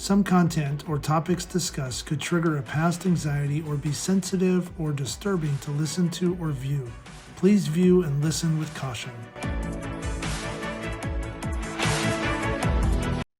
Some content or topics discussed could trigger a past anxiety or be sensitive or disturbing to listen to or view. Please view and listen with caution.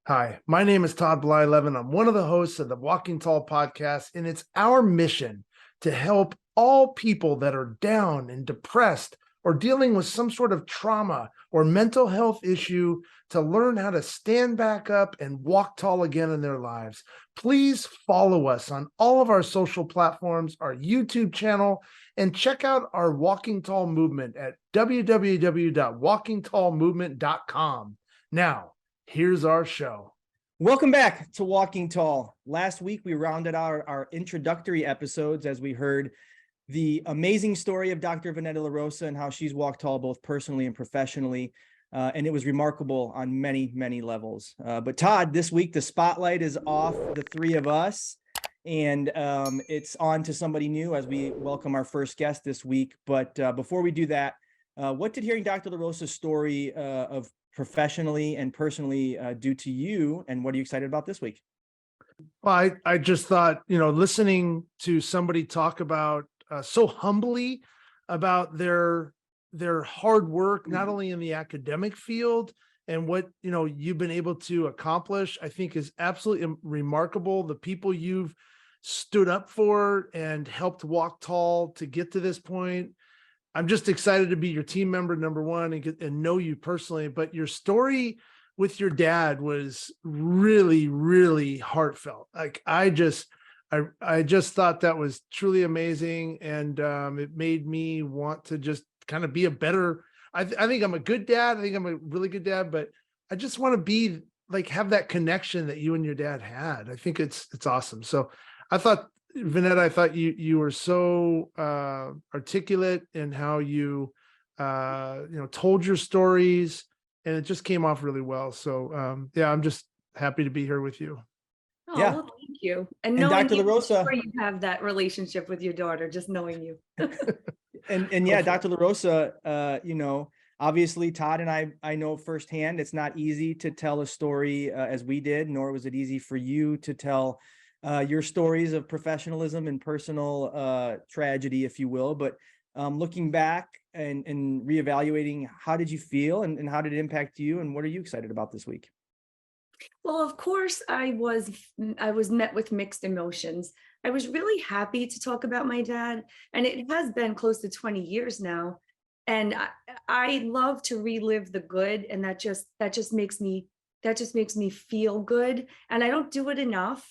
Hi, my name is Todd Bly-Levin. I'm one of the hosts of the Walking Tall podcast, and it's our mission to help all people that are down and depressed or dealing with some sort of trauma or mental health issue to learn how to stand back up and walk tall again in their lives. Please follow us on all of our social platforms, our YouTube channel, and check out our Walking Tall movement at www.walkingtallmovement.com. Now, here's our show. Welcome back to Walking Tall. Last week, we rounded out our introductory episodes as we heard the amazing story of Dr. Vanetta LaRosa and how she's walked tall both personally and professionally. And it was remarkable on many, many levels. But Todd, this week, the spotlight is off the three of us, and it's on to somebody new as we welcome our first guest this week. But before we do that, what did hearing Dr. LaRosa's story of professionally and personally do to you, and what are you excited about this week? Well, I just thought, listening to somebody talk about so humbly about their hard work, not only in the academic field and what, you've been able to accomplish, I think is absolutely remarkable. The people you've stood up for and helped walk tall to get to this point. I'm just excited to be your team member, number one, and know you personally. But your story with your dad was really, really heartfelt. Like I just thought that was truly amazing, and it made me want to just kind of be a better. I think I'm a good dad. I think I'm a really good dad, but I just want to be like have that connection that you and your dad had. I think it's awesome. So I thought, Vanetta, I thought you were so articulate in how you told your stories, and it just came off really well. So yeah, I'm just happy to be here with you. Oh, Yeah. well, thank you. And Dr. knowing LaRosa, you have that relationship with your daughter, just knowing you. and yeah, Dr. LaRosa, obviously Todd and I know firsthand it's not easy to tell a story as we did, nor was it easy for you to tell your stories of professionalism and personal tragedy, if you will. But looking back and reevaluating, how did you feel and how did it impact you, and what are you excited about this week? Well, of course, I was met with mixed emotions. I was really happy to talk about my dad, and it has been close to 20 years now. And I love to relive the good, and that just makes me feel good. And I don't do it enough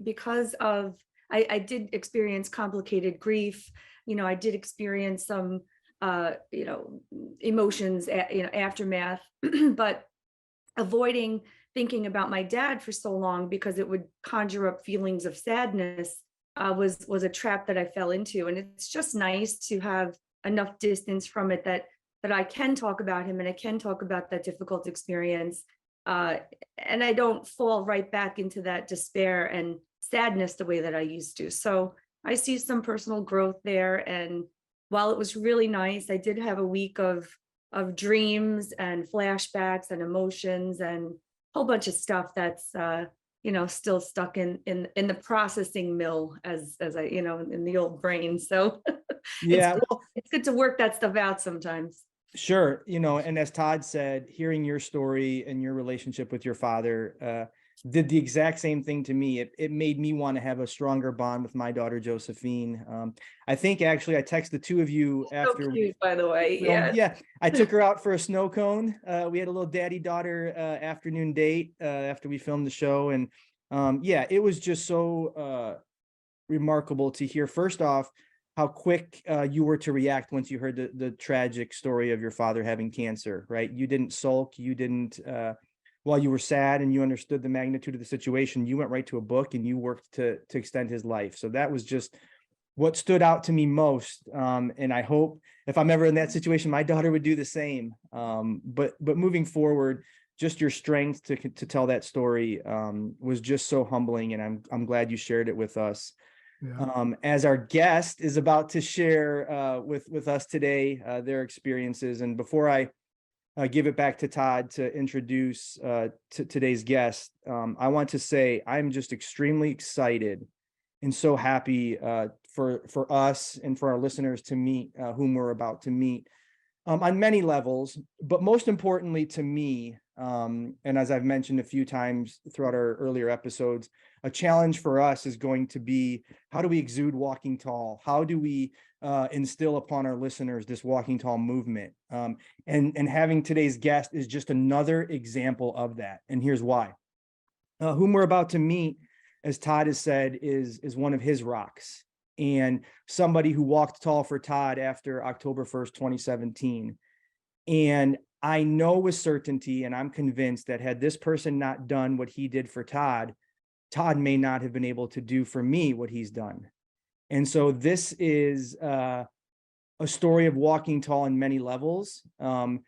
because of I did experience complicated grief. I did experience some emotions, aftermath, but avoiding thinking about my dad for so long because it would conjure up feelings of sadness was a trap that I fell into. And it's just nice to have enough distance from it that I can talk about him and I can talk about that difficult experience. And I don't fall right back into that despair and sadness the way that I used to. So I see some personal growth there. And while it was really nice, I did have a week of dreams and flashbacks and emotions and whole bunch of stuff that's still stuck in the processing mill as I in the old brain. So Yeah, it's good to work that stuff out sometimes. Sure. And as Todd said, hearing your story and your relationship with your father did the exact same thing to me. It made me want to have a stronger bond with my daughter, Josephine. I think actually I texted the two of you after. So cute, by the way. Yeah. I took her out for a snow cone. We had a little daddy-daughter afternoon date after we filmed the show. And it was just so remarkable to hear, first off, how quick you were to react once you heard the tragic story of your father having cancer, right? You didn't sulk. You didn't, while you were sad and you understood the magnitude of the situation, you went right to a book and you worked to extend his life. So that was just what stood out to me most. And I hope if I'm ever in that situation, my daughter would do the same. But moving forward, just your strength to tell that story was just so humbling. And I'm glad you shared it with us. Yeah. As our guest is about to share with us today their experiences. And before I give it back to Todd to introduce today's guest, I want to say I'm just extremely excited and so happy for us and for our listeners to meet whom we're about to meet on many levels, but most importantly to me, and as I've mentioned a few times throughout our earlier episodes, a challenge for us is going to be, how do we exude walking tall? How do we instill upon our listeners this walking tall movement? And having today's guest is just another example of that. And here's why. Whom we're about to meet, as Todd has said, is one of his rocks, and somebody who walked tall for Todd after October 1st, 2017. And I know with certainty, and I'm convinced that had this person not done what he did for Todd, Todd may not have been able to do for me what he's done. And so this is a story of walking tall in many levels. And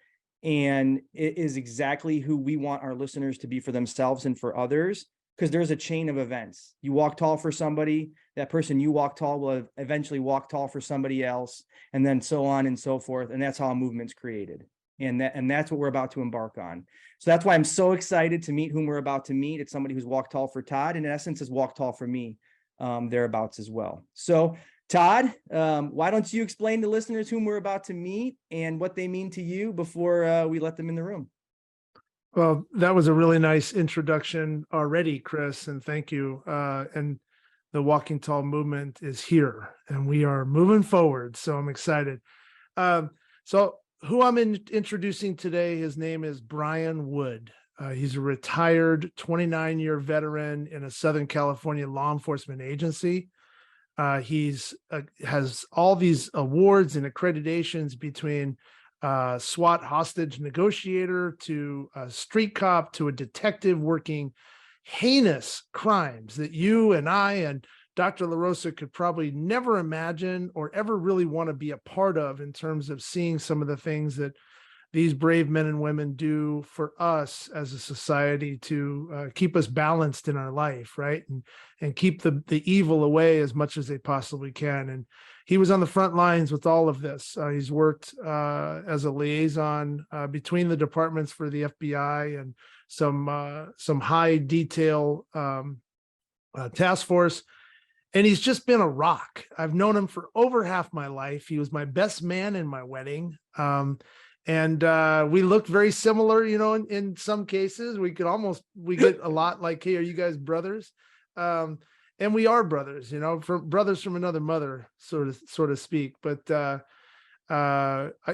it is exactly who we want our listeners to be for themselves and for others, because there's a chain of events. You walk tall for somebody, that person you walk tall will eventually walk tall for somebody else, and then so on and so forth. And that's how a movement's created. And that's what we're about to embark on. So that's why I'm so excited to meet whom we're about to meet. It's somebody who's walked tall for Todd, and in essence has walked tall for me, thereabouts as well. So Todd, why don't you explain to listeners whom we're about to meet and what they mean to you before we let them in the room? Well, that was a really nice introduction already, Chris, and thank you. And the Walking Tall movement is here, and we are moving forward. So I'm excited. So who I'm introducing today, his name is Bryan Wood. He's a retired 29-year veteran in a Southern California law enforcement agency. He's has all these awards and accreditations, between SWAT hostage negotiator to a street cop to a detective, working heinous crimes that you and I and Dr. LaRosa could probably never imagine or ever really want to be a part of, in terms of seeing some of the things that these brave men and women do for us as a society to keep us balanced in our life, right? And keep the evil away as much as they possibly can. And he was on the front lines with all of this. He's worked as a liaison between the departments for the FBI and some high detail task force. And he's just been a rock. I've known him for over half my life. He was my best man in my wedding. And we looked very similar, you know, in some cases. We get a lot like, hey, are you guys brothers? And we are brothers, you know, brothers from another mother, so to speak. But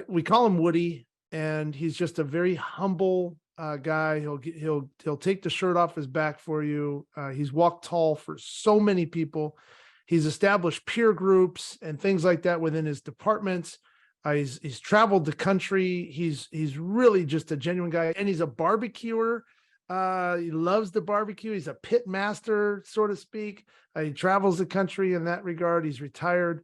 we call him Woody, and he's just a very humble guy. He'll take the shirt off his back for you. He's walked tall for so many people. He's established peer groups and things like that within his departments. He's traveled the country. He's really just a genuine guy, and he's a barbecuer. He loves the barbecue. He's a pit master, so to speak. He travels the country in that regard. He's retired,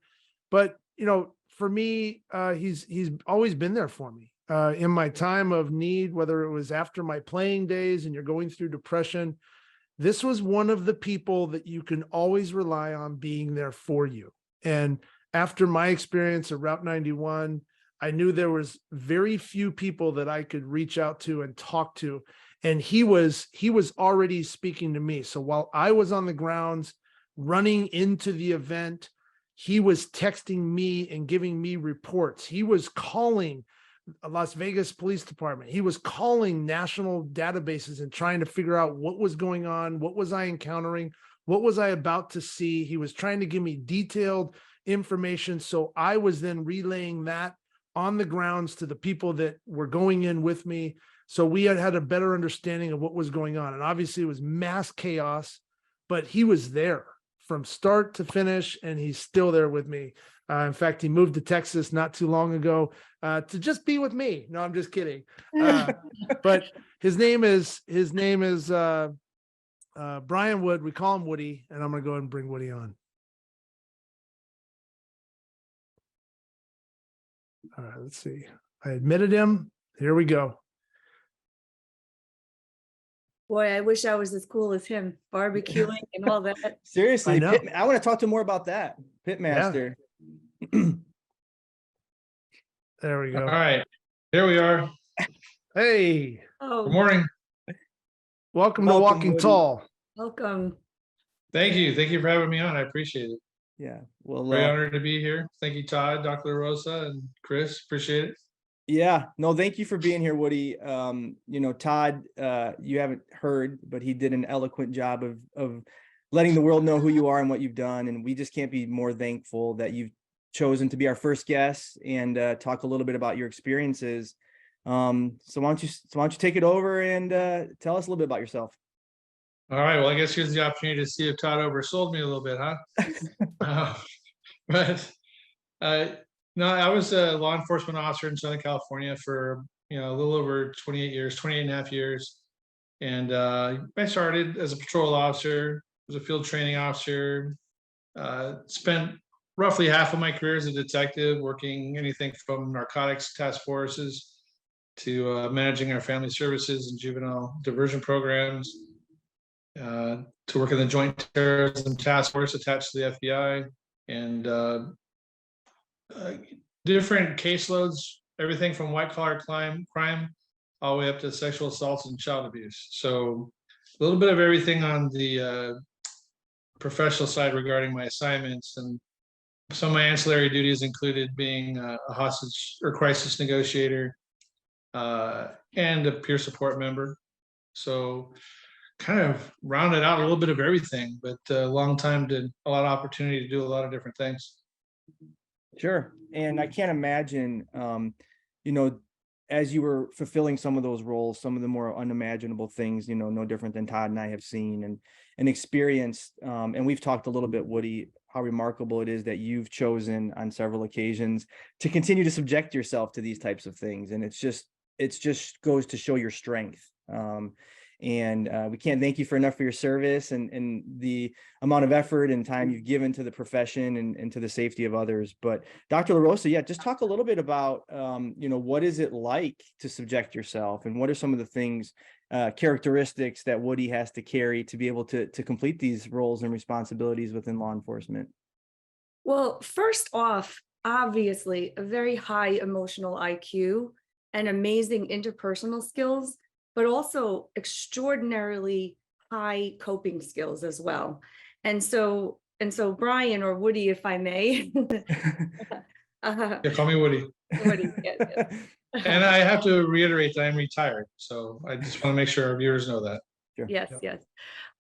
but you know, for me, he's always been there for me in my time of need, whether it was after my playing days and you're going through depression. This was one of the people that you can always rely on being there for you. And after my experience at Route 91, I knew there was very few people that I could reach out to and talk to. And he was already speaking to me. So while I was on the grounds running into the event, he was texting me and giving me reports. He was calling Las Vegas Police Department. He was calling national databases and trying to figure out what was going on, what was I encountering, what was I about to see. He was trying to give me detailed information. So I was then relaying that on the grounds to the people that were going in with me. So we had a better understanding of what was going on. And obviously it was mass chaos, but he was there from start to finish, and he's still there with me. In fact, he moved to Texas not too long ago to just be with me. No, I'm just kidding. But his name is Bryan Wood. We call him Woody, and I'm going to go ahead and bring Woody on. All right, let's see. I admitted him. Here we go. Boy, I wish I was as cool as him, barbecuing and all that. Seriously, I know. I want to talk to him more about that. Pitmaster. There we go. All right, here we are. Hey, Oh, Good morning. welcome to Welcome, Walking Woody. Tall. welcome. Thank you. Thank you for having me on. I appreciate it. Yeah. Well, Very honored to be here. Thank you, Todd, Dr. LaRosa, and Chris. Appreciate it. yeah, no, thank you for being here, Woody. Todd, you haven't heard, but he did an eloquent job of letting the world know who you are and what you've done. And we just can't be more thankful that you've chosen to be our first guest and talk a little bit about your experiences. So why don't you take it over and tell us a little bit about yourself? All right. Well, I guess here's the opportunity to see if Todd oversold me a little bit, huh? uh, but no, I was a law enforcement officer in Southern California for a little over 28 years, 28 and a half years. And I started as a patrol officer, was a field training officer, spent roughly half of my career as a detective, working anything from narcotics task forces to managing our family services and juvenile diversion programs, to work in the Joint Terrorism Task Force attached to the FBI, and different caseloads, everything from white collar crime all the way up to sexual assaults and child abuse. So a little bit of everything on the professional side regarding my assignments. And some of my ancillary duties included being a hostage or crisis negotiator and a peer support member. So kind of rounded out a little bit of everything, but a long time, did a lot of opportunity to do a lot of different things. Sure. And I can't imagine, as you were fulfilling some of those roles, some of the more unimaginable things, no different than Todd and I have seen and experienced. And we've talked a little bit, Woody, how remarkable it is that you've chosen on several occasions to continue to subject yourself to these types of things. And it just goes to show your strength. And we can't thank you enough for your service and the amount of effort and time you've given to the profession and to the safety of others. But Dr. LaRosa, yeah, just talk a little bit about, what is it like to subject yourself, and what are some of the things, characteristics that Woody has to carry to be able to complete these roles and responsibilities within law enforcement? Well, first off, obviously, a very high emotional IQ and amazing interpersonal skills, but also extraordinarily high coping skills as well. And so Bryan, or Woody, if I may. Yeah, call me Woody. Woody, yes. And I have to reiterate that I'm retired, so I just want to make sure our viewers know that. Sure. Yes, yes.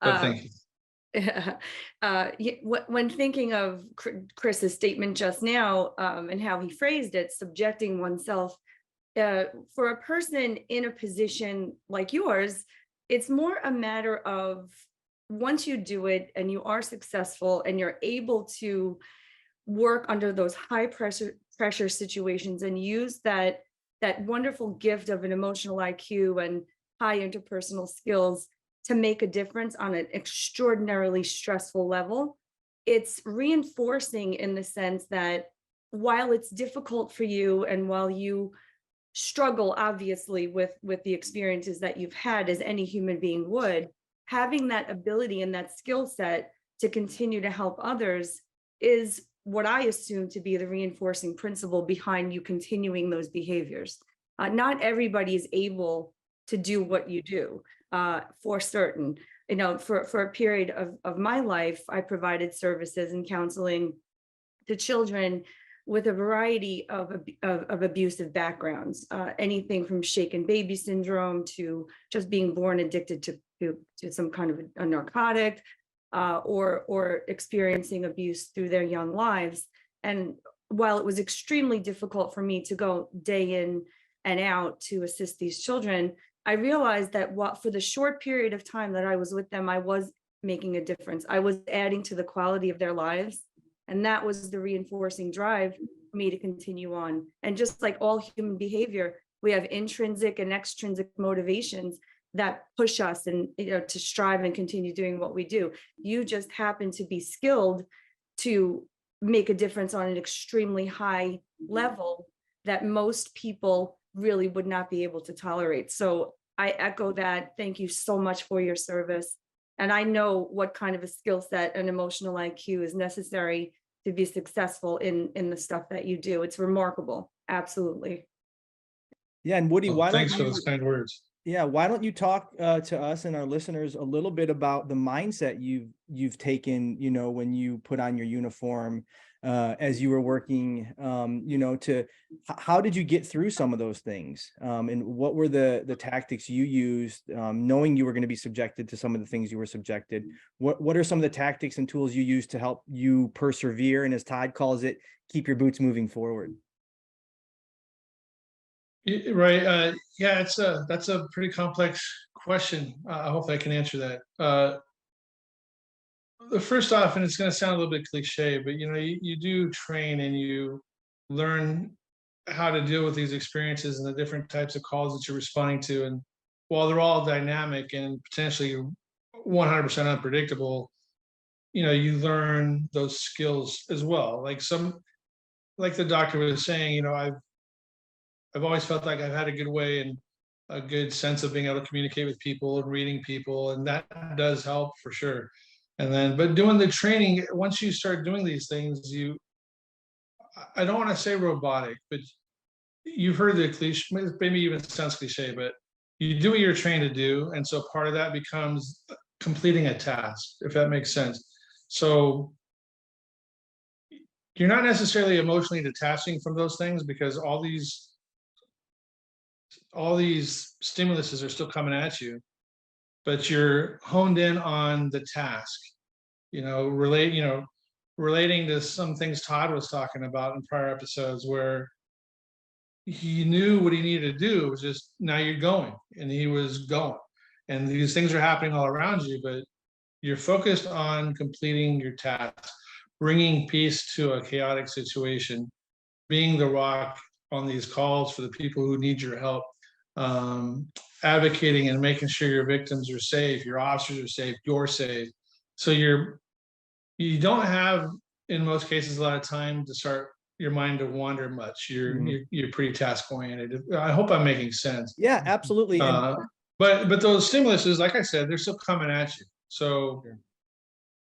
But thank you. When thinking of Chris's statement just now, and how he phrased it, subjecting oneself, for a person in a position like yours, it's more a matter of, once you do it and you are successful and you're able to work under those high pressure situations and use that wonderful gift of an emotional IQ and high interpersonal skills to make a difference on an extraordinarily stressful level. It's reinforcing in the sense that while it's difficult for you and while you struggle obviously with the experiences that you've had, as any human being would, having that ability and that skill set to continue to help others is what I assume to be the reinforcing principle behind you continuing those behaviors. Not everybody is able to do what you do, for certain. For a period of my life, I provided services and counseling to children with a variety of abusive backgrounds, anything from shaken baby syndrome to just being born addicted to some kind of a narcotic, or experiencing abuse through their young lives. And while it was extremely difficult for me to go day in and out to assist these children, I realized that for the short period of time that I was with them, I was making a difference. I was adding to the quality of their lives. And that was the reinforcing drive for me to continue on. And just like all human behavior, we have intrinsic and extrinsic motivations that push us and to strive and continue doing what we do. You just happen to be skilled to make a difference on an extremely high level that most people really would not be able to tolerate. So I echo that. Thank you so much for your service. And I know what kind of a skill set and emotional IQ is necessary to be successful in the stuff that you do. It's remarkable. Absolutely. Yeah, and Woody, Well, why don't thanks for you? those kind words. Yeah, why don't you talk to us and our listeners a little bit about the mindset you've taken, when you put on your uniform, as you were working, how did you get through some of those things? And what were the tactics you used, knowing you were going to be subjected to some of the things you were subjected? What are some of the tactics and tools you used to help you persevere, and as Todd calls it, keep your boots moving forward? Right. Yeah, that's a pretty complex question. I hope I can answer that. The first off, and it's going to sound a little bit cliche, but you do train and you learn how to deal with these experiences and the different types of calls that you're responding to. And while they're all dynamic and potentially 100% unpredictable, you learn those skills as well. Like the doctor was saying, I've always felt like I've had a good way and a good sense of being able to communicate with people and reading people, and that does help for sure. And then, but doing the training, once you start doing these things, I don't want to say robotic, but you've heard the cliche, maybe even sounds cliche, but you do what you're trained to do. And so part of that becomes completing a task, if that makes sense. So you're not necessarily emotionally detaching from those things because all these stimuluses are still coming at you, but you're honed in on the task, relating to some things Todd was talking about in prior episodes where he knew what he needed to do. It was just, now you're going, and he was going, and these things are happening all around you, but you're focused on completing your task, bringing peace to a chaotic situation, being the rock on these calls for the people who need your help, advocating and making sure your victims are safe, your officers are safe, you're safe. So you don't have, in most cases, a lot of time to start your mind to wander much. You're pretty task oriented. I hope I'm making sense. Yeah, absolutely. But those stimuluses, like I said, they're still coming at you. So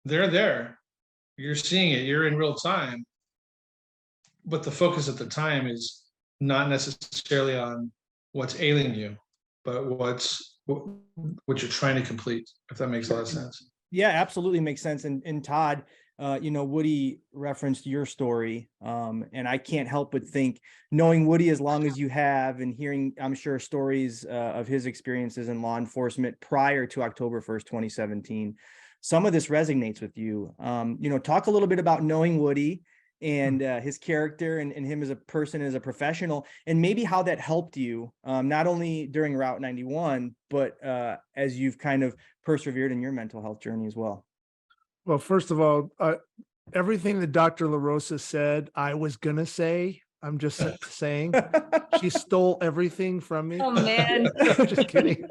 they're there. You're seeing it. You're in real time. But the focus at the time is not necessarily on what's ailing you, but what you're trying to complete, if that makes a lot of sense. Yeah, absolutely makes sense. And Todd, Woody referenced your story. And I can't help but think, knowing Woody as long as you have and hearing, I'm sure, stories of his experiences in law enforcement prior to October 1st, 2017, some of this resonates with you. Talk a little bit about knowing Woody and his character and him as a person, as a professional, and maybe how that helped you, not only during Route 91, but as you've kind of persevered in your mental health journey as well. Well, first of all, everything that Dr. LaRosa said, I was going to say. I'm just saying. She stole everything from me. Oh, man. Just kidding.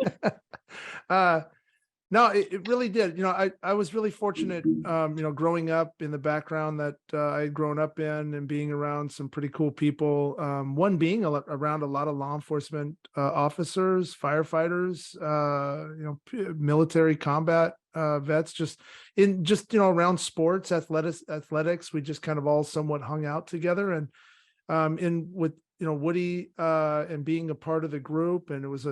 No, it really did. I was really fortunate, growing up in the background that I had grown up in and being around some pretty cool people. One being around a lot of law enforcement officers, firefighters, military combat vets, just around sports, athletics. We just kind of all somewhat hung out together, and with Woody and being a part of the group, and it was a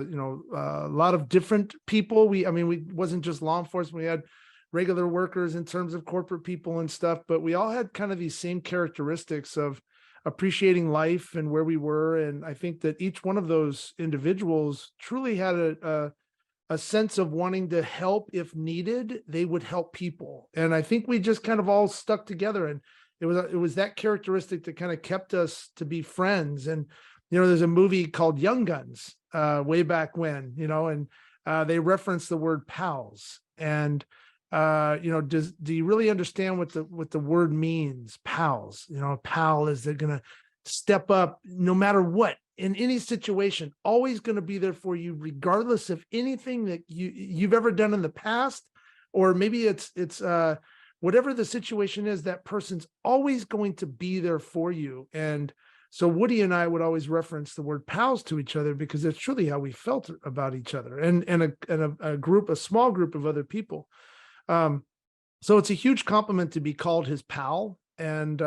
lot of different people. We wasn't just law enforcement. We had regular workers in terms of corporate people and stuff, but we all had kind of these same characteristics of appreciating life and where we were. And I think that each one of those individuals truly had a sense of wanting to help. If needed, they would help people. And I think we just kind of all stuck together, and it was that characteristic that kind of kept us to be friends. And, there's a movie called Young Guns way back when, and they reference the word pals. And, do you really understand what the word means? Pals, a pal is they're going to step up no matter what, in any situation, always going to be there for you, regardless of anything that you've ever done in the past, or maybe it's whatever the situation is, that person's always going to be there for you. And so Woody and I would always reference the word pals to each other because it's truly how we felt about each other, and a small group of other people. So it's a huge compliment to be called his pal. And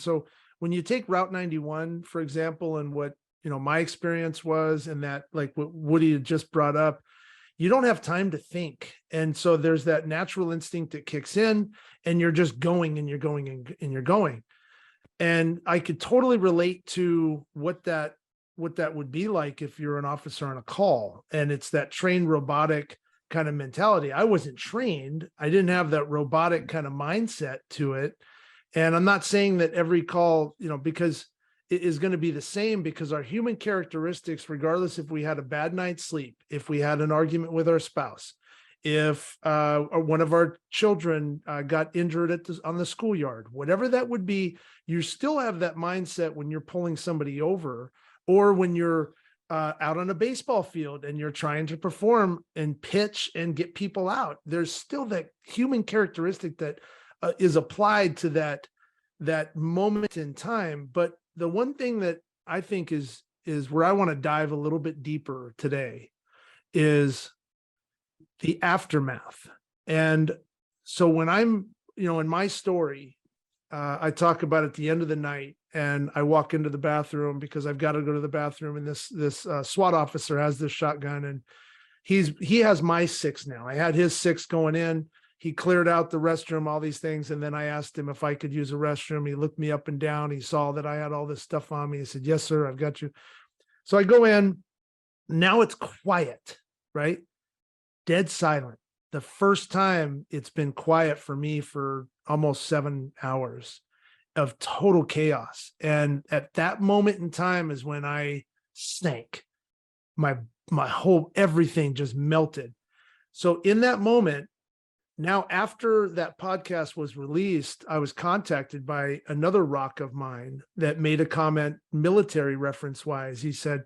so when you take Route 91, for example, and what my experience was, and that like what Woody had just brought up, you don't have time to think. And so there's that natural instinct that kicks in, and you're just going and you're going and you're going. And I could totally relate to what that would be like if you're an officer on a call, and it's that trained robotic kind of mentality. I wasn't trained. I didn't have that robotic kind of mindset to it. And I'm not saying that every call, because it is going to be the same, because our human characteristics, regardless if we had a bad night's sleep, if we had an argument with our spouse, if one of our children got injured on the schoolyard, whatever that would be, you still have that mindset when you're pulling somebody over, or when you're out on a baseball field and you're trying to perform and pitch and get people out. There's still that human characteristic that is applied to that moment in time. But the one thing that I think is where I want to dive a little bit deeper today is the aftermath. And so when I'm, in my story, I talk about at the end of the night, and I walk into the bathroom because I've got to go to the bathroom, and this SWAT officer has this shotgun, and he has my 6 now. I had his 6 going in. He cleared out the restroom, all these things. And then I asked him if I could use a restroom. He looked me up and down. He saw that I had all this stuff on me. He said, "Yes, sir, I've got you." So I go in. Now it's quiet, right? Dead silent. The first time it's been quiet for me for almost 7 hours of total chaos. And at that moment in time is when I sank. My whole everything just melted. So in that moment, now after that podcast was released, I was contacted by another rock of mine that made a comment, military reference wise. He said,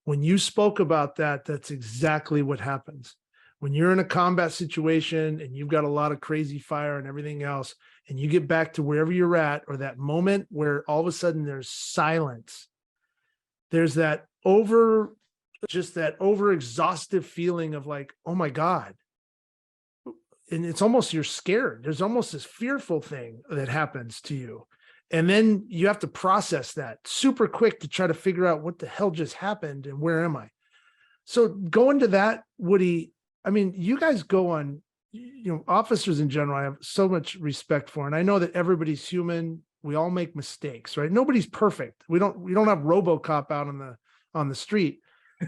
"When you spoke about that, that's exactly what happens. When you're in a combat situation and you've got a lot of crazy fire and everything else, and you get back to wherever you're at, or that moment where all of a sudden there's silence, there's that over exhaustive feeling of like, oh my God." And it's almost, you're scared. There's almost this fearful thing that happens to you. And then you have to process that super quick to try to figure out what the hell just happened and where am I? So going to that, Woody, I mean, you guys go on, officers in general, I have so much respect for, and I know that everybody's human. We all make mistakes, right? Nobody's perfect. We don't have RoboCop out on the street.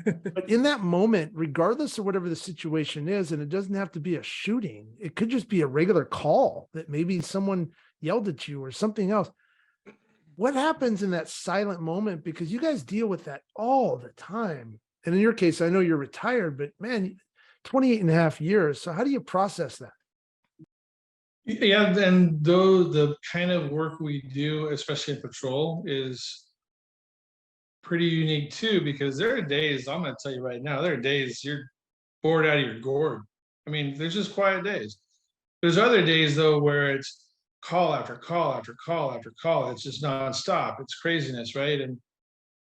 But in that moment, regardless of whatever the situation is, and it doesn't have to be a shooting, it could just be a regular call that maybe someone yelled at you or something else. What happens in that silent moment? Because you guys deal with that all the time. And in your case, I know you're retired, but man, 28 and a half years. So how do you process that? Yeah, and though the kind of work we do, especially in patrol, is pretty unique too, because there are days, I'm going to tell you right now, there are days you're bored out of your gourd. I mean, there's just quiet days. There's other days though where it's call after call after call after call. It's just nonstop. It's craziness, right? And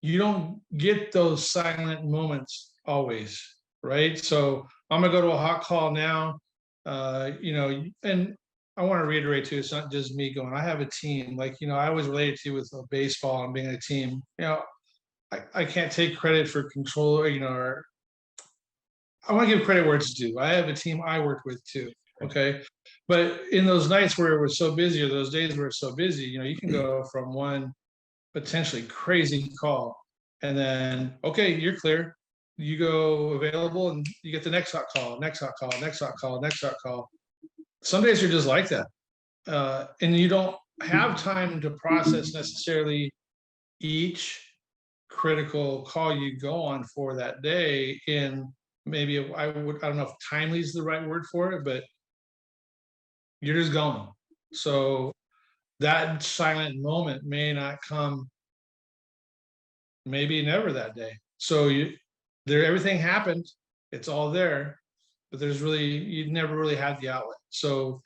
you don't get those silent moments always, right? So I'm gonna go to a hot call now, and I want to reiterate too, it's not just me going. I have a team. Like, I always related to with baseball and being a team. I can't take credit for control, or I want to give credit where it's due. I have a team I work with too. Okay. But in those nights where it was so busy, or those days where it's so busy, you can go from one potentially crazy call, and then, okay, you're clear. You go available, and you get the next hot call, next hot call, next hot call, next hot call. Some days are just like that. And you don't have time to process necessarily each critical call you go on for that day. In maybe, I don't know if timely is the right word for it, but you're just going. So that silent moment may not come, maybe never that day. So everything happened, it's all there, but you never really had the outlet. So,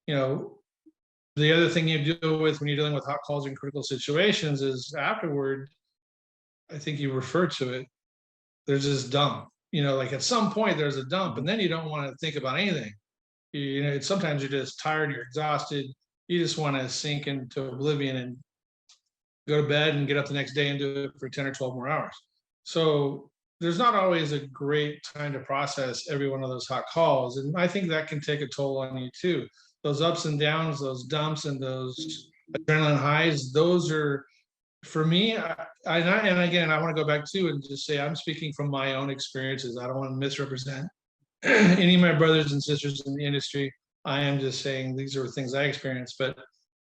the other thing you deal with when you're dealing with hot calls in critical situations is afterward, I think you refer to it, there's this dump. Like at some point there's a dump, and then you don't want to think about anything. Sometimes you're just tired, you're exhausted, you just want to sink into oblivion and go to bed and get up the next day and do it for 10 or 12 more hours. So there's not always a great time to process every one of those hot calls. And I think that can take a toll on you too. Those ups and downs, those dumps and those adrenaline highs, those are, for me, and again, I want to go back to and just say I'm speaking from my own experiences. I don't want to misrepresent any of my brothers and sisters in the industry. I am just saying these are things I experienced. But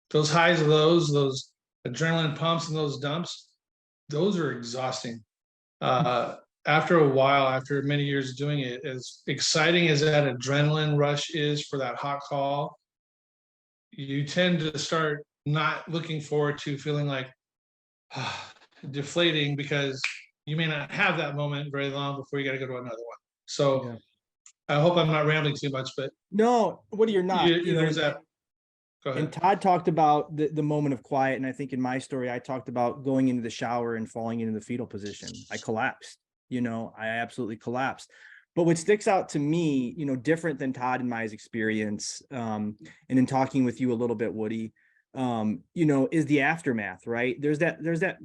those highs, those adrenaline pumps and those dumps, those are exhausting. After a while, after many years doing it, as exciting as that adrenaline rush is for that hot call, you tend to start not looking forward to feeling like deflating, because you may not have that moment very long before you got to go to another one. So Yeah. I hope I'm not rambling too much, but No, what you're not. there's that. Go And ahead. Todd talked about the moment of quiet. And I think in my story, I talked about going into the shower and falling into the fetal position. I collapsed, I absolutely collapsed. But what sticks out to me, different than Todd and my experience, and in talking with you a little bit, Woody, is the aftermath, right? There's that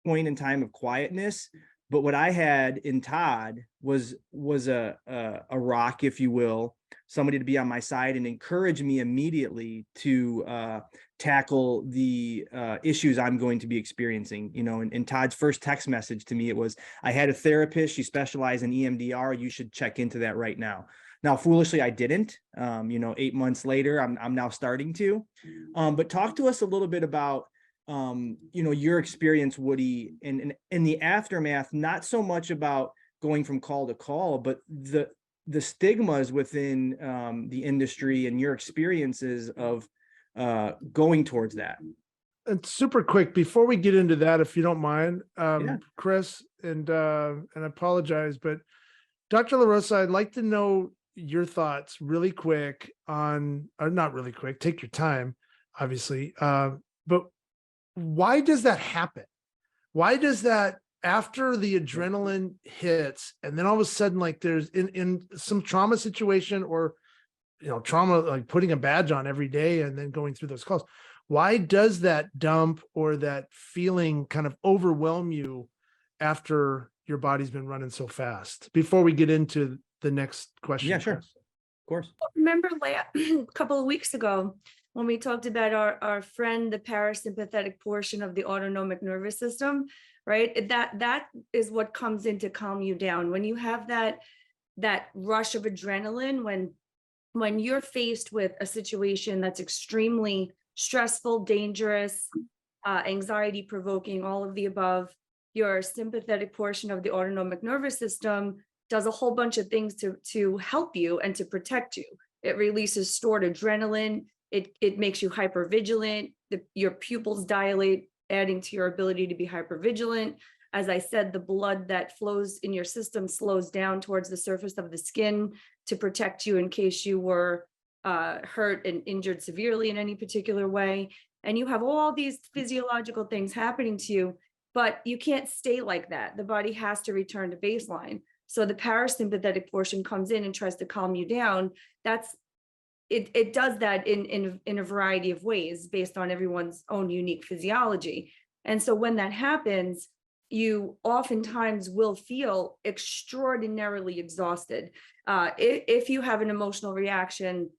point in time of quietness. But what I had in Todd was a rock, if you will, somebody to be on my side and encourage me immediately to tackle the issues I'm going to be experiencing. In Todd's first text message to me, it was, I had a therapist, she specialized in EMDR, you should check into that right now. Now, foolishly, I didn't. 8 months later, I'm now starting to. But talk to us a little bit about your experience, Woody, in the aftermath, not so much about going from call to call, but the stigmas within the industry and your experiences of going towards that. And super quick, before we get into that, if you don't mind, Yeah. Chris, and I apologize, but Dr. LaRosa, I'd like to know your thoughts really quick on, or not really quick, take your time, obviously, but why does that happen? Why does that, after the adrenaline hits, and then all of a sudden, like there's in some trauma situation, or trauma, like putting a badge on every day and then going through those calls, why does that dump or that feeling kind of overwhelm you after your body's been running so fast? Before we get into the next question. Yeah, sure. Chris. Of course. Remember a couple of weeks ago when we talked about our friend, the parasympathetic portion of the autonomic nervous system, right? That is what comes in to calm you down. When you have that rush of adrenaline, when you're faced with a situation that's extremely stressful, dangerous, anxiety provoking, all of the above, your sympathetic portion of the autonomic nervous system does a whole bunch of things to help you and to protect you. It releases stored adrenaline. It makes you hypervigilant. Your pupils dilate, adding to your ability to be hypervigilant. As I said, the blood that flows in your system slows down towards the surface of the skin to protect you in case you were hurt and injured severely in any particular way. And you have all these physiological things happening to you, but you can't stay like that. The body has to return to baseline. So the parasympathetic portion comes in and tries to calm you down. It does that in a variety of ways based on everyone's own unique physiology. And so when that happens, you oftentimes will feel extraordinarily exhausted. If you have an emotional reaction,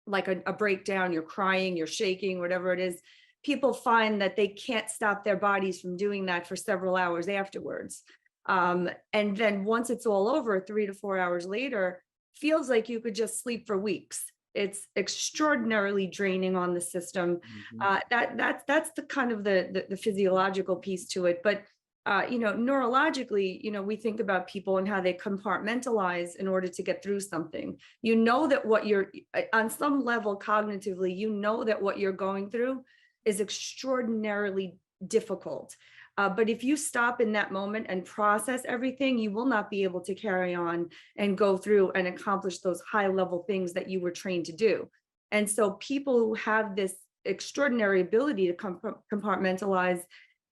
like a breakdown, you're crying, you're shaking, whatever it is, people find that they can't stop their bodies from doing that for several hours afterwards. And then once it's all over, 3 to 4 hours later, feels like you could just sleep for weeks. It's extraordinarily draining on the system. That's the kind of the physiological piece to it. But neurologically, we think about people and how they compartmentalize in order to get through something. That what you're on some level cognitively, that what you're going through is extraordinarily difficult. But if you stop in that moment and process everything, you will not be able to carry on and go through and accomplish those high level things that you were trained to do. And so people who have this extraordinary ability to compartmentalize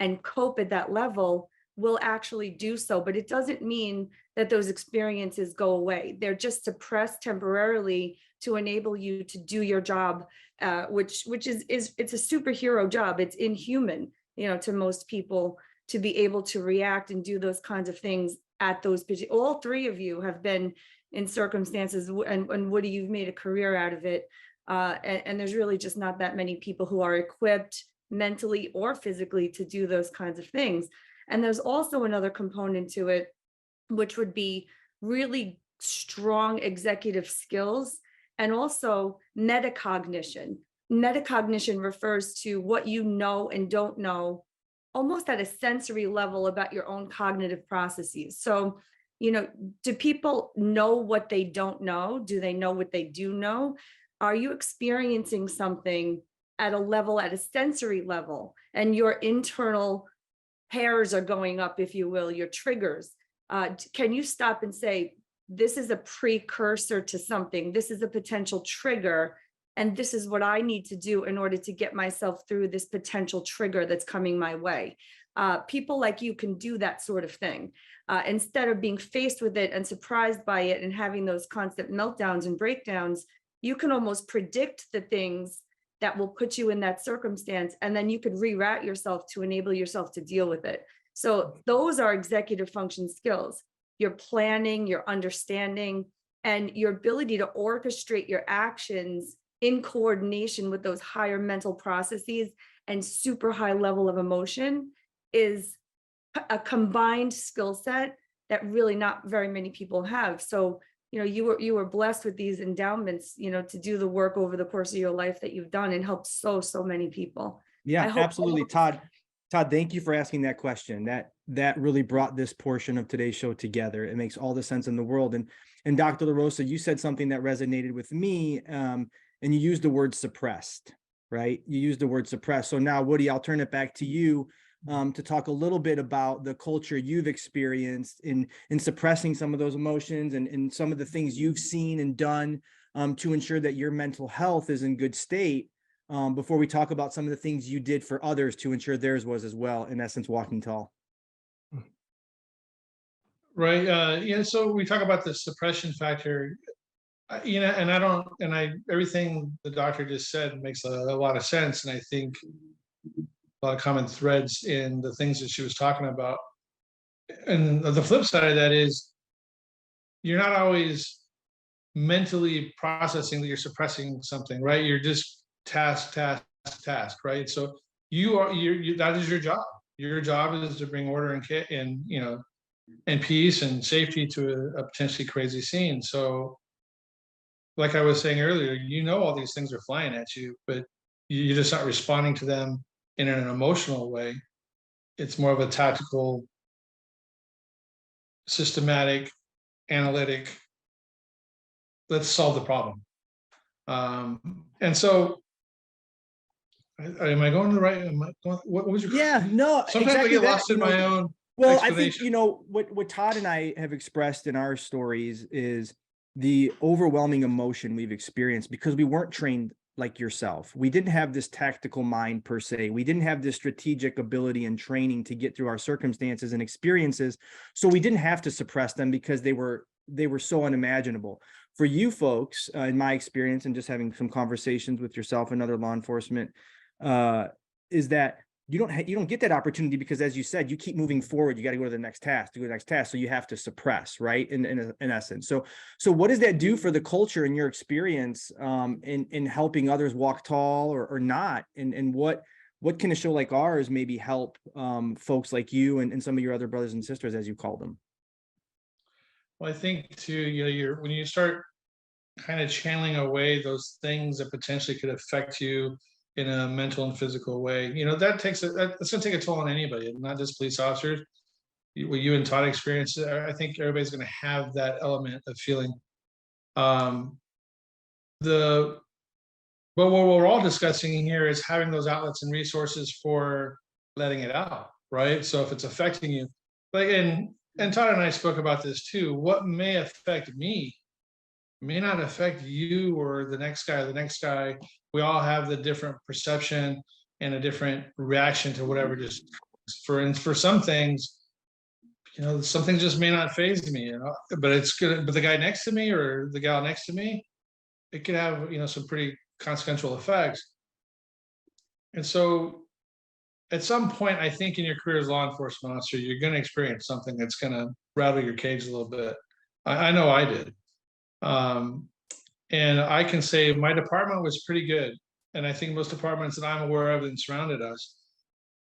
and cope at that level will actually do so. But it doesn't mean that those experiences go away. They're just suppressed temporarily to enable you to do your job, which is it's a superhero job. It's inhuman, to most people. to be able to react and do those kinds of things at those, all three of you have been in circumstances, and Woody, you've made a career out of it. And there's really just not that many people who are equipped mentally or physically to do those kinds of things. And there's also another component to it, which would be really strong executive skills and also metacognition. Metacognition refers to what you know and don't know, almost at a sensory level about your own cognitive processes. So, do people know what they don't know? Do they know what they do know? Are you experiencing something at a sensory level, and your internal hairs are going up, if you will, your triggers? Can you stop and say, this is a precursor to something, this is a potential trigger, and this is what I need to do in order to get myself through this potential trigger that's coming my way? People like you can do that sort of thing. Instead of being faced with it and surprised by it and having those constant meltdowns and breakdowns, you can almost predict the things that will put you in that circumstance, and then you could reroute yourself to enable yourself to deal with it. So those are executive function skills: your planning, your understanding, and your ability to orchestrate your actions in coordination with those higher mental processes and super high level of emotion is a combined skill set that really not very many people have. So, you were blessed with these endowments, to do the work over the course of your life that you've done and helped so many people. Yeah, absolutely. Todd, thank you for asking that question. That really brought this portion of today's show together. It makes all the sense in the world. And Dr. LaRosa, you said something that resonated with me, and you used the word suppressed, right? You used the word suppressed. So now, Woody, I'll turn it back to you to talk a little bit about the culture you've experienced in suppressing some of those emotions and some of the things you've seen and done to ensure that your mental health is in good state, before we talk about some of the things you did for others to ensure theirs was as well, in essence, walking tall. Right. So we talk about the suppression factor, everything the doctor just said makes a lot of sense. And I think a lot of common threads in the things that she was talking about. And the flip side of that is you're not always mentally processing that you're suppressing something, right? You're just task, right? So that is your job. Your job is to bring order and peace and safety to a potentially crazy scene. So like I was saying earlier, all these things are flying at you, but you're just not responding to them in an emotional way. It's more of a tactical, systematic, analytic, let's solve the problem. And so am I going to the right? What was your? Yeah, no. Sometimes exactly I get lost in my own. Well, I think, what Todd and I have expressed in our stories is the overwhelming emotion we've experienced because we weren't trained like yourself. We didn't have this tactical mind per se. We didn't have this strategic ability and training to get through our circumstances and experiences. So we didn't have to suppress them because they were so unimaginable. For you folks, in my experience and just having some conversations with yourself and other law enforcement, is that you don't get that opportunity because, as you said, you keep moving forward. You got to go to the next task, So you have to suppress, right? In essence. So what does that do for the culture in your experience, in helping others walk tall or not? And what can a show like ours maybe help folks like you and some of your other brothers and sisters, as you call them? Well, I think too, when you start kind of channeling away those things that potentially could affect you in a mental and physical way, that's going to take a toll on anybody, not just police officers. What you and Todd experienced, I think everybody's going to have that element of feeling. But what we're all discussing here is having those outlets and resources for letting it out, right? So if it's affecting you, and Todd and I spoke about this too, what may affect me may not affect you or the next guy. We all have the different perception and a different reaction to whatever. Just for some things, some things just may not faze me, but it's good. But the guy next to me or the gal next to me, it could have, some pretty consequential effects. And so at some point, I think in your career as a law enforcement officer, you're going to experience something that's going to rattle your cage a little bit. I know I did. And I can say my department was pretty good. And I think most departments that I'm aware of and surrounded us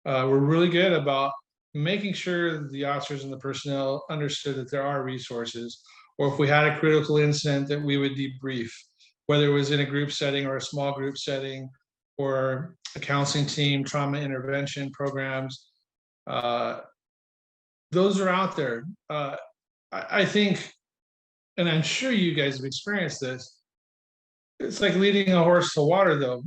were really good about making sure the officers and the personnel understood that there are resources, or if we had a critical incident, that we would debrief, whether it was in a group setting or a small group setting, or a counseling team, trauma intervention programs. Those are out there. I think, and I'm sure you guys have experienced this, it's like leading a horse to water, though.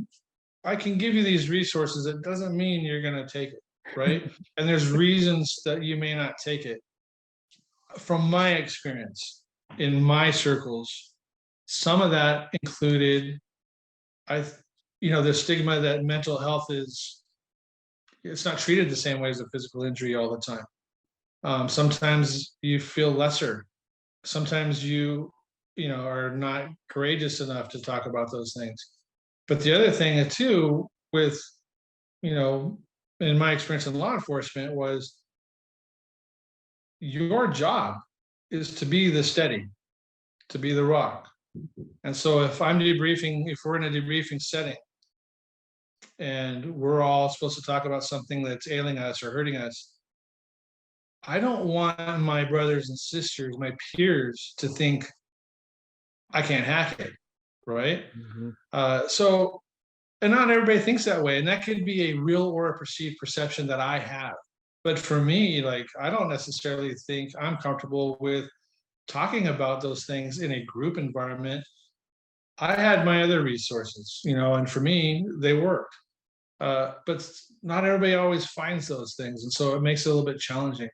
I can give you these resources. It doesn't mean you're going to take it, right? And there's reasons that you may not take it. From my experience in my circles, some of that included, the stigma that mental health it's not treated the same way as a physical injury all the time. Sometimes you feel lesser. Sometimes you are not courageous enough to talk about those things. But the other thing too, with, in my experience in law enforcement, was your job is to be the steady, to be the rock. And so if we're in a debriefing setting and we're all supposed to talk about something that's ailing us or hurting us, I don't want my brothers and sisters, my peers, to think I can't hack it, right? Mm-hmm. And not everybody thinks that way, and that could be a real or a perceived perception that I have. But for me, like, I don't necessarily think I'm comfortable with talking about those things in a group environment. I had my other resources, and for me, they worked. But not everybody always finds those things, and so it makes it a little bit challenging.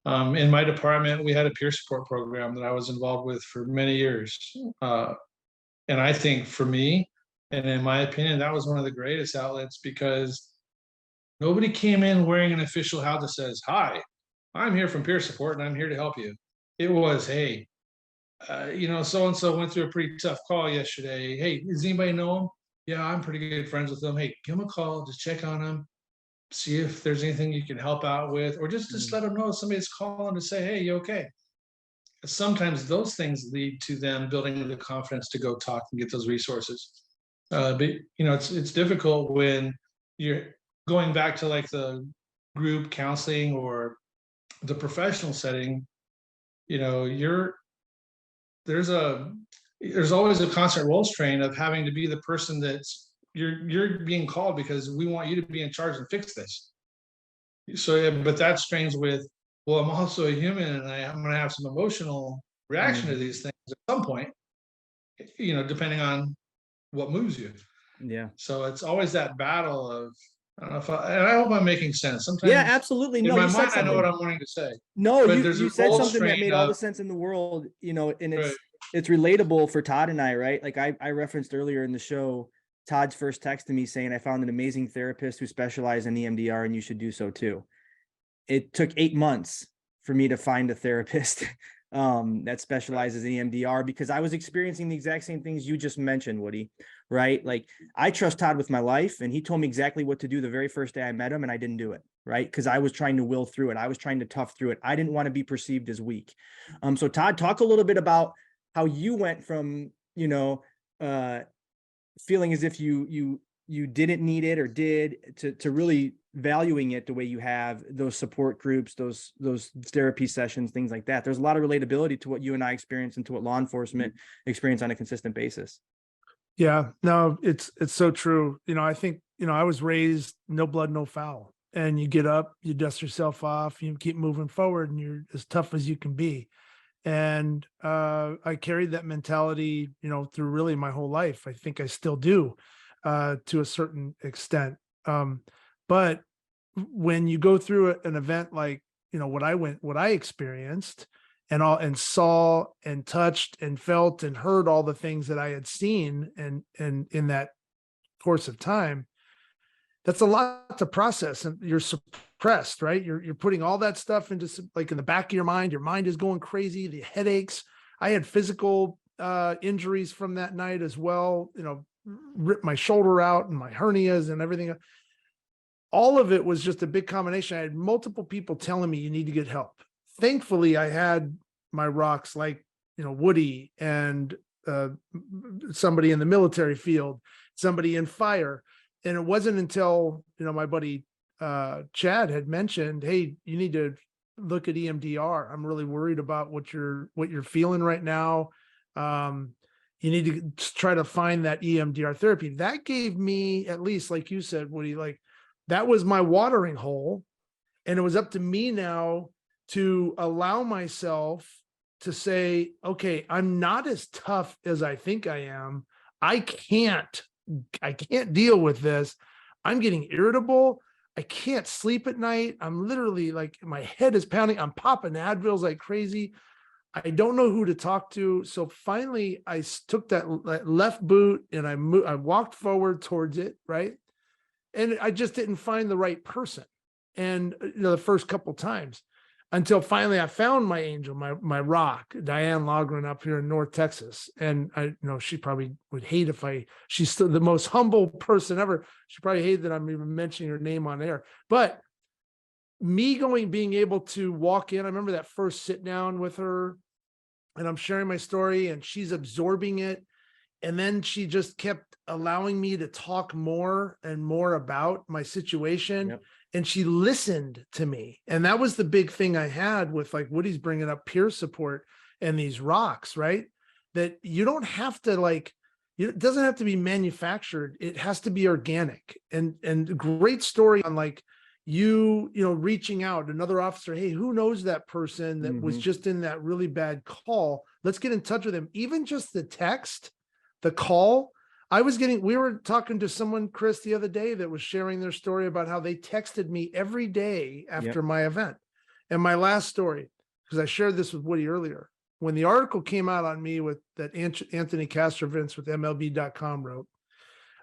In my department, we had a peer support program that I was involved with for many years. And I think for me, and in my opinion, that was one of the greatest outlets, because nobody came in wearing an official hat that says, "Hi, I'm here from peer support and I'm here to help you." It was, "Hey, so-and-so went through a pretty tough call yesterday. Hey, does anybody know him? Yeah, I'm pretty good friends with them. Hey, give him a call, just check on him, see if there's anything you can help out with, or just let them know somebody's calling to say, hey, you okay?" Sometimes those things lead to them building the confidence to go talk and get those resources. But it's difficult when you're going back to like the group counseling or the professional setting. There's always a constant role strain of having to be the person that's you're being called because we want you to be in charge and fix this. So, yeah, but that strains with, well, I'm also a human and I'm going to have some emotional reaction to these things at some point, depending on what moves you. Yeah. So it's always that battle of, I don't know and I hope I'm making sense. Sometimes, yeah, absolutely. No, in my mind, I know what I'm wanting to say. No, but you said something that made all the sense in the world, and it's relatable for Todd and I, right? Like I referenced earlier in the show, Todd's first text to me saying, "I found an amazing therapist who specializes in EMDR and you should do so too." It took 8 months for me to find a therapist that specializes in EMDR, because I was experiencing the exact same things you just mentioned, Woody, right? Like, I trust Todd with my life, and he told me exactly what to do the very first day I met him, and I didn't do it, right? Because I was trying to will through it. I was trying to tough through it. I didn't want to be perceived as weak. So Todd, talk a little bit about how you went from, feeling as if you didn't need it or did, to really valuing it the way you have, those support groups, those therapy sessions, things like that. There's a lot of relatability to what you and I experience and to what law enforcement experience on a consistent basis. Yeah, no, it's so true. I think, I was raised no blood, no foul, and you get up, you dust yourself off, you keep moving forward, and you're as tough as you can be. And I carried that mentality, through really my whole life. I think I still do, to a certain extent. But when you go through an event like, what I experienced, and saw and touched and felt and heard all the things that I had seen, and in that course of time, that's a lot to process, and you're suppressed, right? You're putting all that stuff into in the back of your mind. Your mind is going crazy, the headaches. I had physical injuries from that night as well, ripped my shoulder out and my hernias and everything. all of it was just a big combination. I had multiple people telling me you need to get help. Thankfully, I had my rocks like, Woody and somebody in the military field, somebody in fire. And it wasn't until, my buddy Chad had mentioned, hey, you need to look at EMDR. I'm really worried about what you're feeling right now. You need to try to find that EMDR therapy. That gave me, at least like you said, Woody, like that was my watering hole. And it was up to me now to allow myself to say, okay, I'm not as tough as I think I am. I can't deal with this. I'm getting irritable. I can't sleep at night. I'm literally like, my head is pounding. I'm popping Advils like crazy. I don't know who to talk to. So finally I took that left boot and I walked forward towards it. Right. And I just didn't find the right person. And the first couple times, until finally I found my angel, my rock, Diane Logren up here in North Texas. And I know she probably would hate she's still the most humble person ever. She probably hated that I'm even mentioning her name on air. But me being able to walk in, I remember that first sit down with her and I'm sharing my story and she's absorbing it. And then she just kept allowing me to talk more and more about my situation. Yep. And she listened to me. And that was the big thing I had with like Woody's bringing up peer support and these rocks, right? That you don't have to it doesn't have to be manufactured. It has to be organic. And great story on like reaching out, another officer, hey, who knows that person that was just in that really bad call? Let's get in touch with him. Even just the text, the call. We were talking to someone, Chris, the other day that was sharing their story about how they texted me every day after my event. And my last story, because I shared this with Woody earlier, when the article came out on me with that Anthony Castrovintz with MLB.com wrote,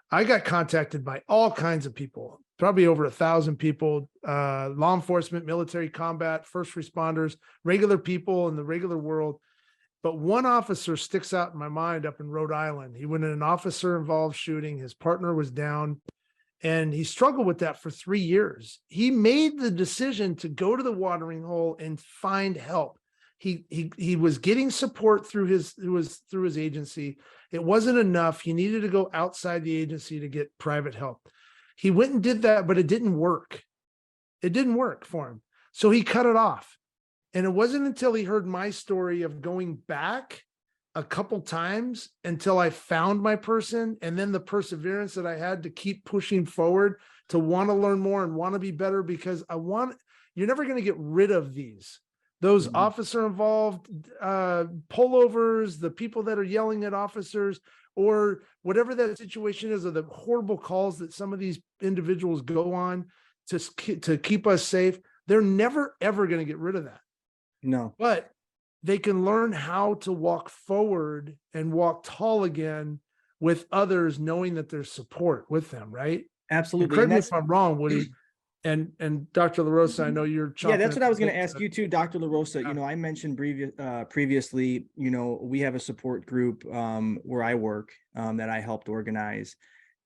I got contacted by all kinds of people, probably over 1,000 people, law enforcement, military combat, first responders, regular people in the regular world. But one officer sticks out in my mind up in Rhode Island. He went in an officer-involved shooting. His partner was down, and he struggled with that for 3 years. He made the decision to go to the watering hole and find help. He was getting support through his agency. It wasn't enough. He needed to go outside the agency to get private help. He went and did that, but it didn't work. It didn't work for him. So he cut it off. And it wasn't until he heard my story of going back a couple times until I found my person, and then the perseverance that I had to keep pushing forward to want to learn more and want to be better, because you're never going to get rid of those officer involved pullovers, the people that are yelling at officers, or whatever that situation is, or the horrible calls that some of these individuals go on to keep us safe. They're never, ever going to get rid of that. No, but they can learn how to walk forward and walk tall again with others, knowing that there's support with them. Right. Absolutely. Correct me if I'm wrong, Woody. And Dr. LaRosa, I know you're. Yeah, that's what I was going to ask you too, Dr. LaRosa. I mentioned previously, we have a support group where I work that I helped organize.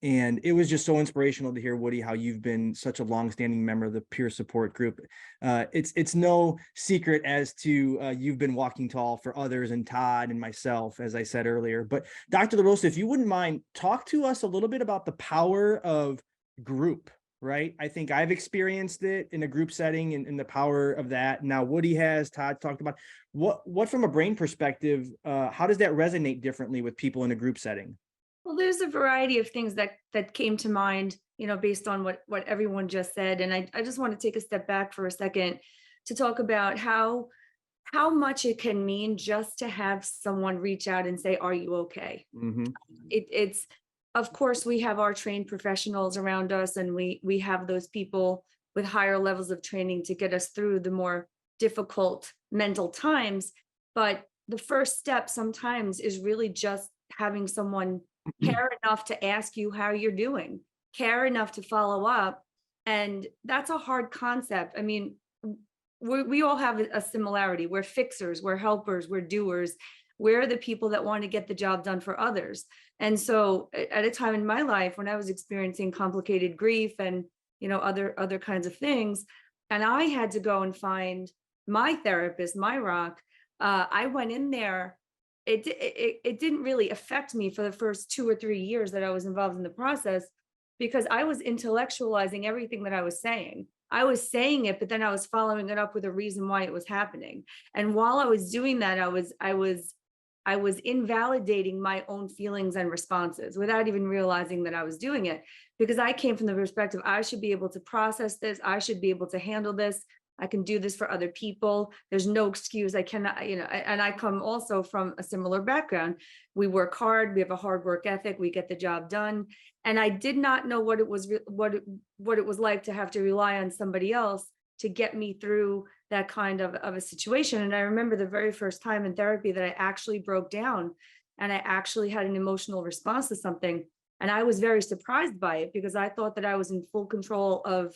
And it was just so inspirational to hear, Woody, how you've been such a longstanding member of the peer support group. It's no secret as to you've been walking tall for others and Todd and myself, as I said earlier. But Dr. LaRosa, if you wouldn't mind, talk to us a little bit about the power of group, right? I think I've experienced it in a group setting and the power of that. Now Woody has, Todd talked about what from a brain perspective, how does that resonate differently with people in a group setting? Well, there's a variety of things that came to mind, based on what everyone just said. And I just want to take a step back for a second to talk about how much it can mean just to have someone reach out and say, are you okay? It's, of course, we have our trained professionals around us, and we have those people with higher levels of training to get us through the more difficult mental times. But the first step sometimes is really just having someone care enough to ask you how you're doing, care enough to follow up. And that's a hard concept. I mean, we all have a similarity. We're fixers, we're helpers, we're doers. We're the people that want to get the job done for others. And so at a time in my life when I was experiencing complicated grief and other kinds of things. And I had to go and find my therapist, my rock. I went in there. It didn't really affect me for the first 2 or 3 years that I was involved in the process, because I was intellectualizing everything that I was saying. I was saying it, but then I was following it up with a reason why it was happening. And while I was doing that, I was invalidating my own feelings and responses without even realizing that I was doing it, because I came from the perspective, I should be able to process this. I should be able to handle this. I can do this for other people. There's no excuse. I cannot, and I come also from a similar background. We work hard. We have a hard work ethic. We get the job done. And I did not know what it was, what it was like to have to rely on somebody else to get me through that kind of a situation. And I remember the very first time in therapy that I actually broke down and I actually had an emotional response to something. And I was very surprised by it, because I thought that I was in full control of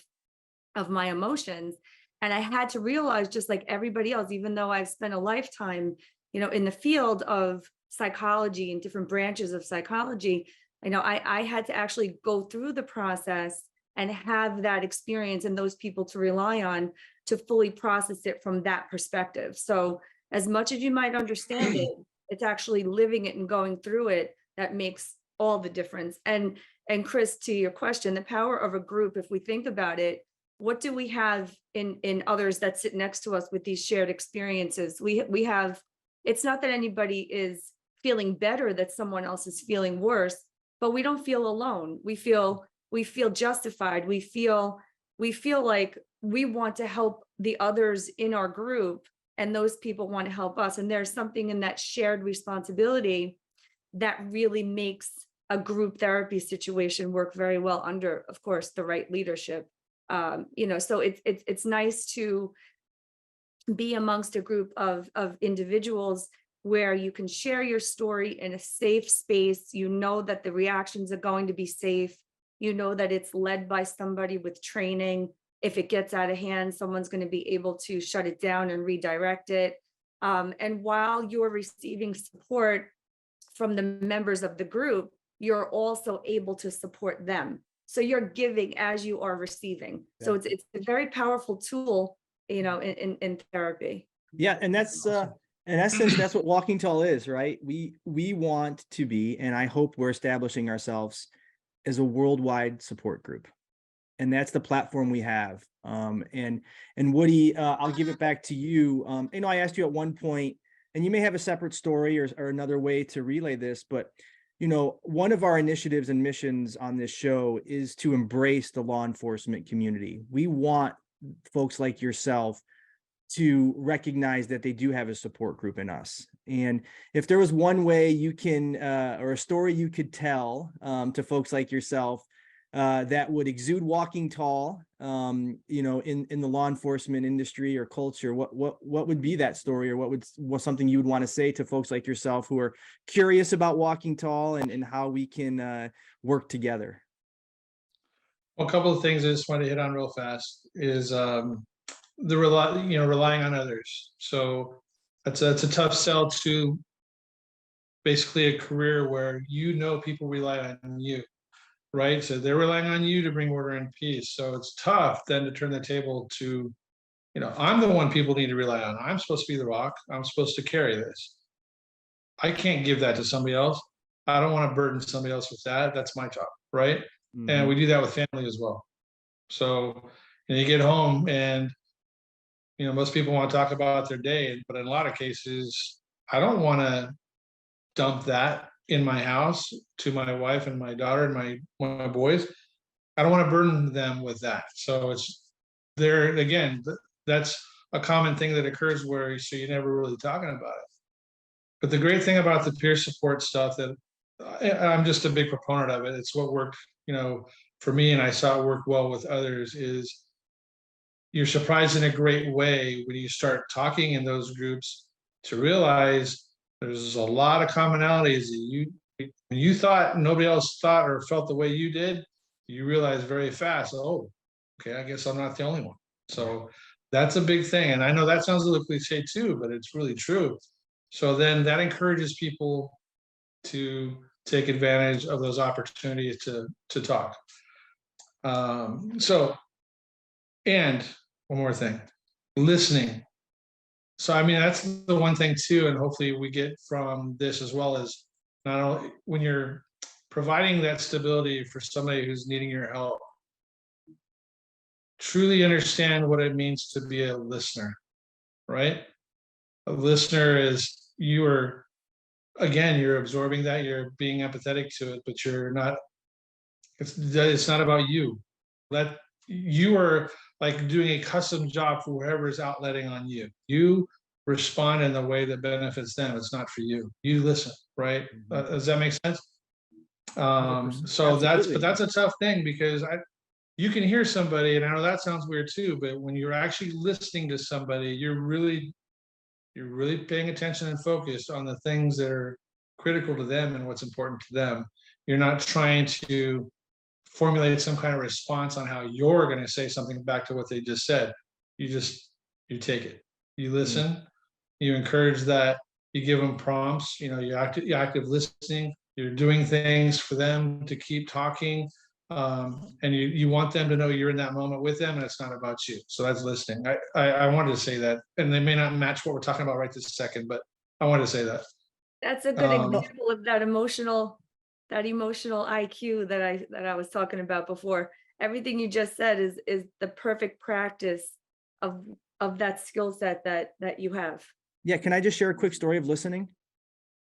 my emotions. And I had to realize, just like everybody else, even though I've spent a lifetime, in the field of psychology and different branches of psychology, I had to actually go through the process and have that experience and those people to rely on to fully process it from that perspective. So as much as you might understand it, it's actually living it and going through it that makes all the difference. And Chris, to your question, the power of a group, if we think about it, what do we have in others that sit next to us with these shared experiences? We have, it's not that anybody is feeling better that someone else is feeling worse, but we don't feel alone. We feel justified. We feel like we want to help the others in our group, and those people want to help us. And there's something in that shared responsibility that really makes a group therapy situation work very well under, of course, the right leadership. So it's nice to be amongst a group of individuals where you can share your story in a safe space. That the reactions are going to be safe. That it's led by somebody with training. If it gets out of hand, someone's going to be able to shut it down and redirect it. And while you're receiving support from the members of the group, you're also able to support them. So you're giving as you are receiving. Yeah. So it's a very powerful tool, in therapy. Yeah, and that's in essence, that's what Walking Tall is, right? We want to be, and I hope we're establishing ourselves as a worldwide support group, and that's the platform we have. And Woody, I'll give it back to you. I asked you at one point, and you may have a separate story or another way to relay this, but one of our initiatives and missions on this show is to embrace the law enforcement community. We want folks like yourself to recognize that they do have a support group in us. And if there was one way you can, or a story you could tell to folks like yourself that would exude Walking Tall, in the law enforcement industry or culture, what would be that story, or what something you would want to say to folks like yourself who are curious about Walking Tall and how we can work together? Well, a couple of things I just wanted to hit on real fast is relying on others. So it's a tough sell to basically a career where people rely on you. Right. So they're relying on you to bring order and peace. So it's tough then to turn the table to, I'm the one people need to rely on. I'm supposed to be the rock. I'm supposed to carry this. I can't give that to somebody else. I don't want to burden somebody else with that. That's my job. Right. Mm-hmm. And we do that with family as well. So you get home and, most people want to talk about their day, but in a lot of cases, I don't want to dump that in my house to my wife and my daughter and my boys. I don't want to burden them with that. So it's there again. That's a common thing that occurs where you're never really talking about it. But the great thing about the peer support stuff, that I'm just a big proponent of it. It's what worked, for me, and I saw it work well with others. Is you're surprised in a great way when you start talking in those groups to realize there's a lot of commonalities. When you thought nobody else thought or felt the way you did, you realize very fast, oh, okay, I guess I'm not the only one. So that's a big thing. And I know that sounds a little cliche too, but it's really true. So then that encourages people to take advantage of those opportunities to talk. So, and one more thing, listening. So, I mean, that's the one thing too, and hopefully we get from this as well as not only when you're providing that stability for somebody who's needing your help, truly understand what it means to be a listener, right? A listener is you're absorbing that, you're being empathetic to it, but you're not, it's not about you. That you are like doing a custom job for whoever is outletting on you. You respond in the way that benefits them. It's not for you. You listen, right? Does that make sense? So that's a tough thing because you can hear somebody, and I know that sounds weird too, but when you're actually listening to somebody, you're really paying attention and focused on the things that are critical to them and what's important to them. You're not trying to formulate some kind of response on how you're going to say something back to what they just said. You take it, you listen, you encourage that, you give them prompts, you're active listening, you're doing things for them to keep talking. And you want them to know you're in that moment with them and it's not about you. So that's listening. I wanted to say that, and they may not match what we're talking about right this second, but I wanted to say that. That's a good example of that emotional IQ that I was talking about before. Everything you just said is the perfect practice of that skill set that you have. Yeah, can I just share a quick story of listening?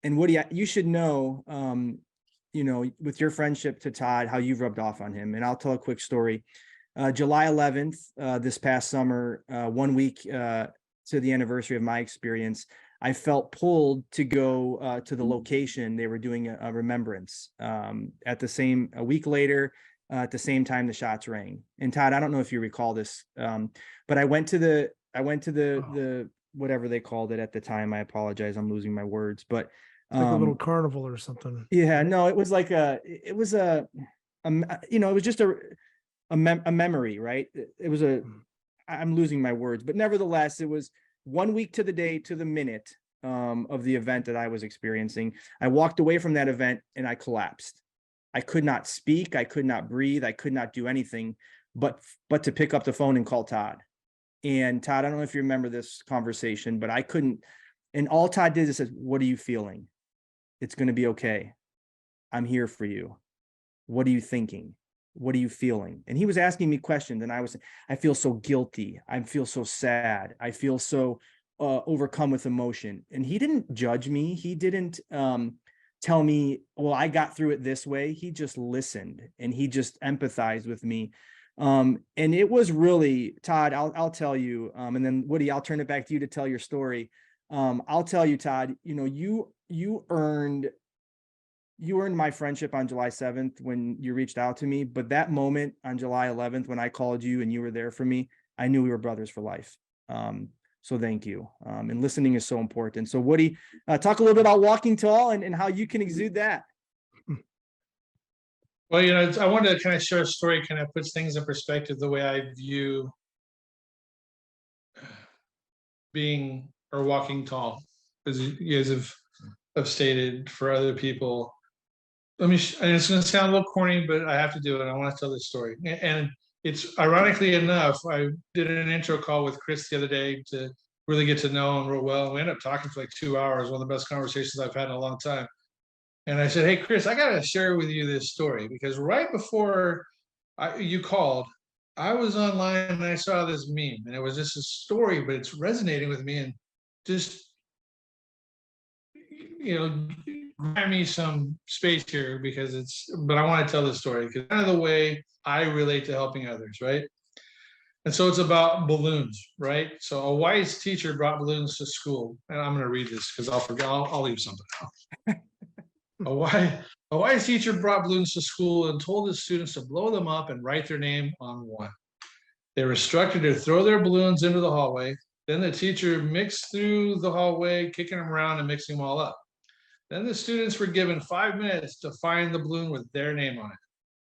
And Woody, you should know, with your friendship to Todd, how you've rubbed off on him. And I'll tell a quick story. July 11th, this past summer, 1 week to the anniversary of my experience, I felt pulled to go to the location. They were doing a remembrance a week later, at the same time the shots rang. And Todd, I don't know if you recall this, but I went to the whatever they called it at the time. I apologize, I'm losing my words, but like a little carnival or something. Yeah, no, it was like it was just a memory, right? It was I'm losing my words, but nevertheless, it was 1 week to the day, to the minute, of the event that I was experiencing. I walked away from that event and I collapsed. I could not speak, I could not breathe, I could not do anything but to pick up the phone and call Todd. And Todd, I don't know if you remember this conversation, but I couldn't. And all Todd did is said, "What are you feeling? It's going to be okay. I'm here for you. What are you thinking? What are you feeling?" And he was asking me questions, and I feel so guilty. I feel so sad. I feel so overcome with emotion. And he didn't judge me. He didn't tell me, well, I got through it this way. He just listened and he just empathized with me. And it was really, Todd, I'll tell you, and then Woody, I'll turn it back to you to tell your story. I'll tell you, Todd, you earned my friendship on July 7th when you reached out to me. But that moment on July 11th, when I called you and you were there for me, I knew we were brothers for life. So thank you. And listening is so important. So Woody, talk a little bit about walking tall and how you can exude that. Well, I wanted to kind of share a story, kind of puts things in perspective, the way I view being or walking tall, as you guys have stated for other people. And it's going to sound a little corny, but I have to do it. I want to tell this story. And it's ironically enough, I did an intro call with Chris the other day to really get to know him real well. We ended up talking for like 2 hours, one of the best conversations I've had in a long time. And I said, "Hey, Chris, I got to share with you this story because right before you called, I was online and I saw this meme and it was just a story, but it's resonating with me and just, grant me some space here but I want to tell this story because kind of the way I relate to helping others, right? And so it's about balloons, right? So a wise teacher brought balloons to school, and I'm going to read this because I'll forget. I'll leave something out. A wise teacher brought balloons to school and told his students to blow them up and write their name on one. They were instructed to throw their balloons into the hallway. Then the teacher mixed through the hallway, kicking them around and mixing them all up. Then the students were given 5 minutes to find the balloon with their name on it,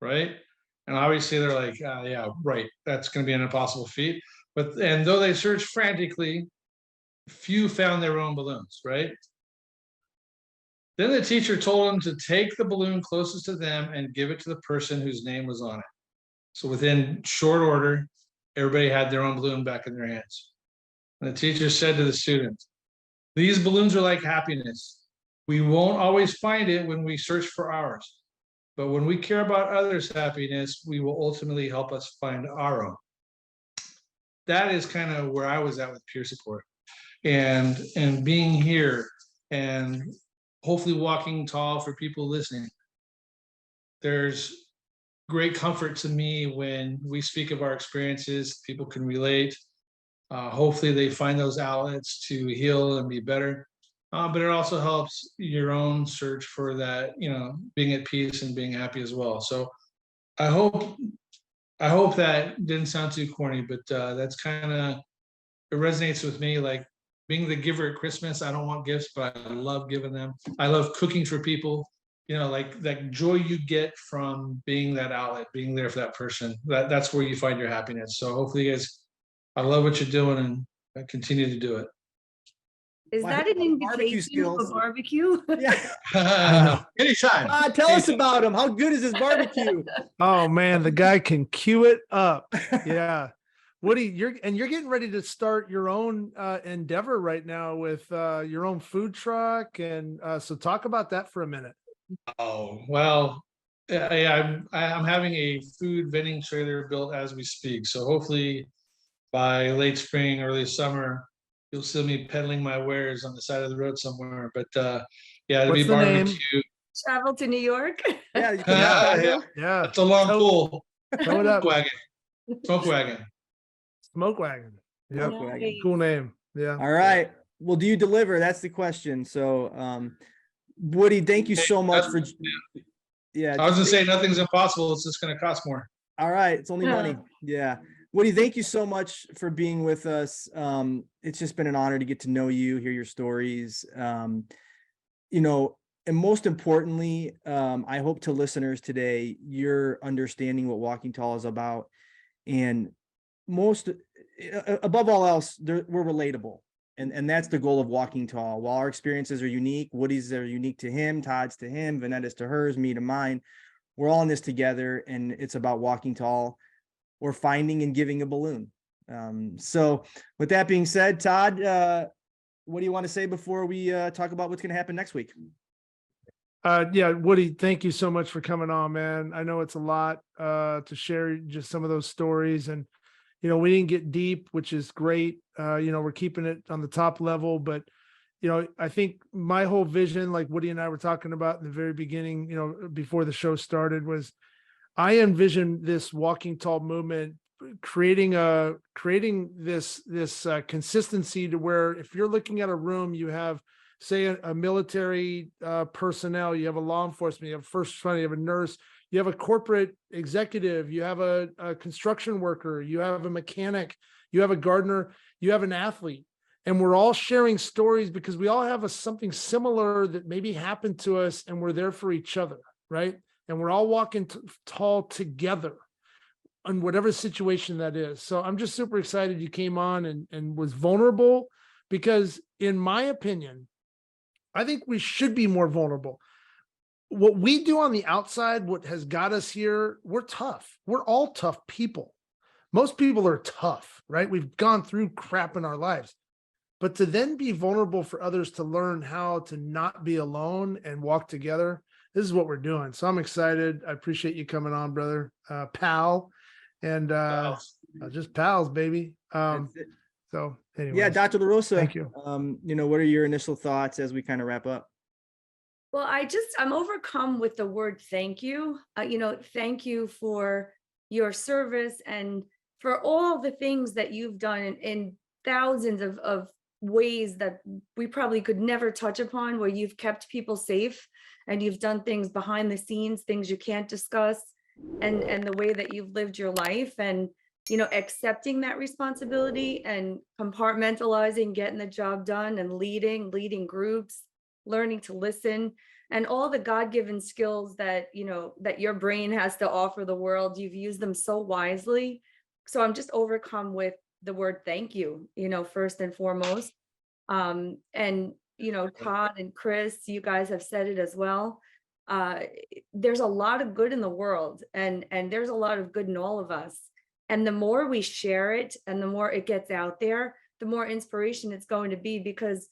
right? And obviously they're like, yeah, right, that's going to be an impossible feat. And though they searched frantically, few found their own balloons, right? Then the teacher told them to take the balloon closest to them and give it to the person whose name was on it. So within short order, everybody had their own balloon back in their hands. And the teacher said to the students, these balloons are like happiness. We won't always find it when we search for ours. But when we care about others' happiness, we will ultimately help us find our own. That is kind of where I was at with peer support. And being here and hopefully walking tall for people listening. There's great comfort to me when we speak of our experiences, people can relate. Hopefully they find those outlets to heal and be better. But it also helps your own search for that, being at peace and being happy as well. So I hope that didn't sound too corny, but that's kind of, it resonates with me. Like being the giver at Christmas, I don't want gifts, but I love giving them. I love cooking for people. Like that joy you get from being that outlet, being there for that person. That's where you find your happiness. So hopefully you guys, I love what you're doing and continue to do it. Is Well, that I an hope barbecue invitation to a skills. barbecue? Yeah. Anytime. Tell us about him. How good is his barbecue? Oh man, the guy can cue it up. Yeah. Woody, you're getting ready to start your own endeavor right now with your own food truck. And so talk about that for a minute. Oh, well, yeah, I'm having a food vending trailer built as we speak. So hopefully by late spring, early summer, you'll see me peddling my wares on the side of the road somewhere. But yeah, it'll What's be the name? barbecue. Travel to New York? Yeah, you Yeah, Yeah. that's a long pull. Throw it up. Smoke wagon. Smoke wagon. Yeah. Smoke wagon. Cool name. Yeah. All right. Well, do you deliver? That's the question. So, Woody, thank you so much for. Yeah. I was gonna say nothing's impossible. It's just gonna cost more. All right. It's only money. Yeah. Woody, thank you so much for being with us. It's just been an honor to get to know you, hear your stories. And most importantly, I hope to listeners today, you're understanding what Walking Tall is about. And above all else, we're relatable. And that's the goal of Walking Tall. While our experiences are unique, Woody's are unique to him, Todd's to him, Vanetta's to hers, me to mine. We're all in this together, and it's about walking tall or finding and giving a balloon. So with that being said, Todd, what do you want to say before we talk about what's going to happen next week? Yeah, Woody, thank you so much for coming on, man. I know it's a lot to share just some of those stories, and we didn't get deep, which is great. We're keeping it on the top level, but I think my whole vision, like Woody and I were talking about in the very beginning, before the show started, was I envision this Walking Tall movement creating this consistency to where if you're looking at a room, you have, say, a military personnel, you have a law enforcement, you have first responder, you have a nurse, you have a corporate executive, you have a construction worker, you have a mechanic, you have a gardener, you have an athlete. And we're all sharing stories because we all have something similar that maybe happened to us, and we're there for each other, right? And we're all walking tall together on whatever situation that is. So I'm just super excited you came on and was vulnerable, because in my opinion, I think we should be more vulnerable. What we do on the outside, what has got us here, we're tough. We're all tough people. Most people are tough, right? We've gone through crap in our lives. But to then be vulnerable for others to learn how to not be alone and walk together, this is what we're doing. So I'm excited. I appreciate you coming on, brother, pal, and just pals, baby. So anyway, yeah, Dr. LaRosa, thank you. What are your initial thoughts as we kind of wrap up? Well, I'm overcome with the word thank you. Thank you for your service and for all the things that you've done in thousands of ways that we probably could never touch upon, where you've kept people safe and you've done things behind the scenes, things you can't discuss, and the way that you've lived your life, and accepting that responsibility and compartmentalizing, getting the job done, and leading groups, learning to listen, and all the God-given skills that that your brain has to offer the world. You've used them so wisely. So I'm just overcome with the word thank you, first and foremost. And Todd and Chris, you guys have said it as well. there's a lot of good in the world, and there's a lot of good in all of us. And the more we share it and the more it gets out there, the more inspiration it's going to be, because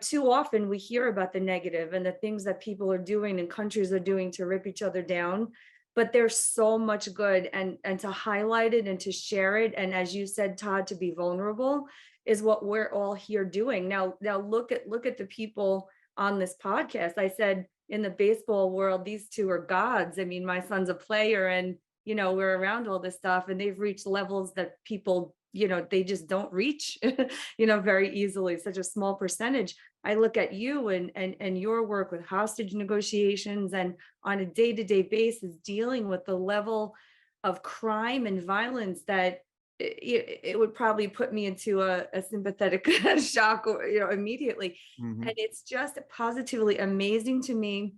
too often we hear about the negative and the things that people are doing and countries are doing to rip each other down. But there's so much good, and to highlight it and to share it. And as you said, Todd, to be vulnerable is what we're all here doing. Now look at the people on this podcast. I said, in the baseball world, these two are gods. I mean, my son's a player, and we're around all this stuff, and they've reached levels that people, they just don't reach, very easily, such a small percentage. I look at you and your work with hostage negotiations, and on a day-to-day basis, dealing with the level of crime and violence that it would probably put me into a sympathetic shock, immediately. Mhm. And it's just positively amazing to me,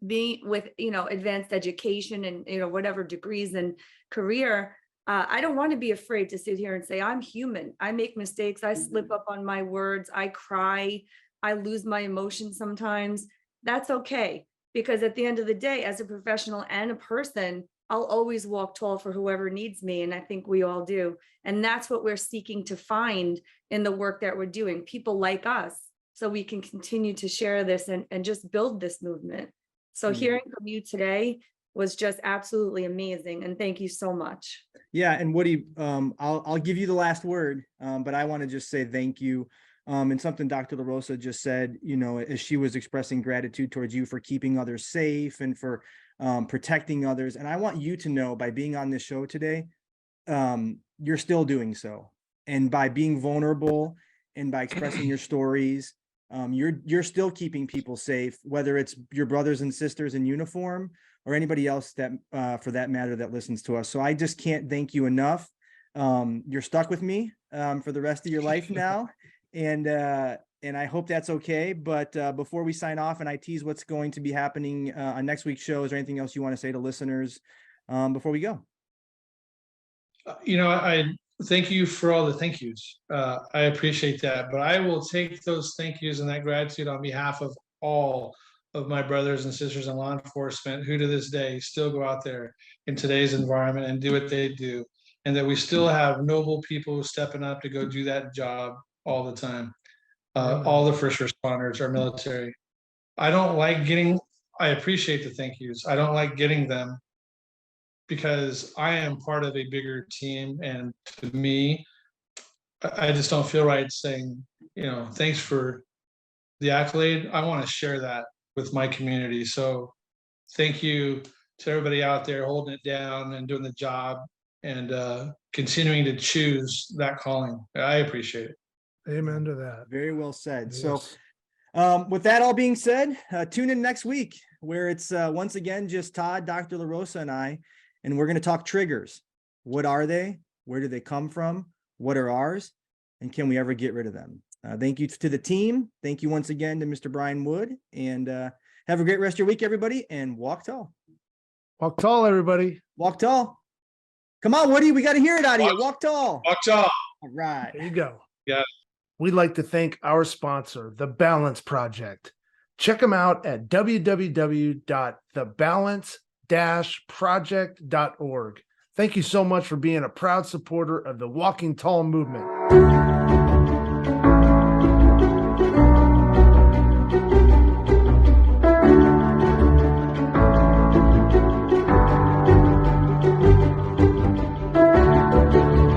being with, advanced education and, whatever degrees and career. I don't want to be afraid to sit here and say, I'm human. I make mistakes. I slip up on my words. I cry. I lose my emotions sometimes. That's okay. Because at the end of the day, as a professional and a person, I'll always walk tall for whoever needs me. And I think we all do. And that's what we're seeking to find in the work that we're doing, people like us, so we can continue to share this and just build this movement. So hearing from you today was just absolutely amazing. And thank you so much. Yeah. And Woody, I'll give you the last word, but I want to just say thank you. And something Dr. LaRosa just said, as she was expressing gratitude towards you for keeping others safe and for protecting others. And I want you to know, by being on this show today, you're still doing so. And by being vulnerable and by expressing your stories, you're still keeping people safe, whether it's your brothers and sisters in uniform or anybody else that, for that matter, that listens to us. So I just can't thank you enough. You're stuck with me for the rest of your life now. And I hope that's okay. But before we sign off and I tease what's going to be happening on next week's show, is there anything else you want to say to listeners before we go? I thank you for all the thank yous. I appreciate that, but I will take those thank yous and that gratitude on behalf of all of my brothers and sisters in law enforcement who to this day still go out there in today's environment and do what they do. And that we still have noble people stepping up to go do that job all the time. All the first responders, our military. I appreciate the thank yous. I don't like getting them, because I am part of a bigger team. And to me, I just don't feel right saying, thanks for the accolade. I want to share that with my community. So thank you to everybody out there holding it down and doing the job and continuing to choose that calling. I appreciate it. Amen to that. Very well said. Yes. So with that all being said, tune in next week, where it's once again just Todd, Dr. LaRosa, and I, and we're going to talk triggers. What are they? Where do they come from? What are ours? And can we ever get rid of them? Thank you to the team. Thank you once again to Mr. Bryan Wood. And have a great rest of your week, everybody. And walk tall. Walk tall, everybody. Walk tall. Come on, Woody. We got to hear it out of you. Walk tall. Walk tall. All right. There you go. Yeah. We'd like to thank our sponsor, The Balance Project. Check them out at www.thebalance-project.org. Thank you so much for being a proud supporter of the Walking Tall movement.